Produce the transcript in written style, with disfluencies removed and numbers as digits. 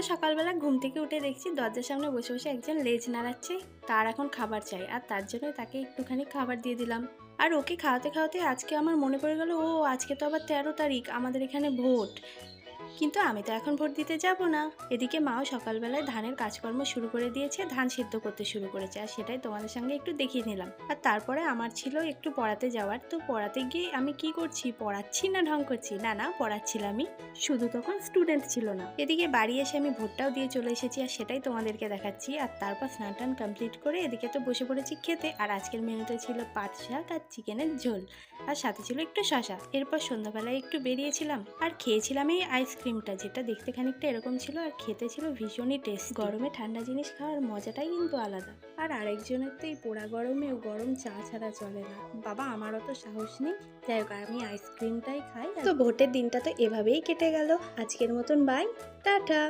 সকালবেলা ঘুম থেকে উঠে দেখছি দরজার সামনে বসে বসে একজন লেজ নাড়াচ্ছে। তার এখন খাবার চাই, আর তার জন্য তাকে একটুখানি খাবার দিয়ে দিলাম। আর ওকে খাওয়াতে খাওয়াতে আজকে আমার মনে পড়ে গেল, ও আজকে তো আবার 13 তারিখ, আমাদের এখানে ভোট। কিন্তু আমি তো এখন ভোট দিতে যাব না। এদিকে মাও সকালবেলায় ধানের কাজকর্ম শুরু করে দিয়েছে, ধান সিদ্ধ করতে শুরু করেছে, আর সেটাই তোমাদের সঙ্গে একটু দেখিয়ে নিলাম। আর তারপরে আমার ছিল একটু পড়াতে যাওয়ার, তো পড়াতে গিয়ে আমি কি করছি, পড়াচ্ছি না ঢং করছি? না না, পড়াচ্ছিলামই, শুধু তখন স্টুডেন্ট ছিল না। এদিকে বাড়ি এসে আমি ভোটটাও দিয়ে চলে এসেছি, আর সেটাই তোমাদেরকে দেখাচ্ছি। আর তারপর স্নান টান কমপ্লিট করে এদিকে তো বসে পড়েছি খেতে। আর আজকের মেনুতে ছিল পাট শাক আর চিকেনের ঝোল, আর সাথে ছিল একটু শশা। এরপর সন্ধ্যাবেলায় একটু বেরিয়েছিলাম আর খেয়েছিলাম এই আইসক্রিমটা, যেটা দেখতে খানিকটা এরকম ছিল আর খেতে ছিল ভীষণই টেস্ট। গরমে ঠান্ডা জিনিস খাওয়ার মজাটাই কিন্তু আলাদা। আর আরেকজনের তো এই পোড়া গরমেও গরম চা ছাড়া চলে না। বাবা, আমারও তো সাহস নেই। যাই হোক, আমি আইসক্রিমটাই খাই। তো ভোটের দিনটা তো এভাবেই কেটে গেল। আজকের মতন বাই, টাটা।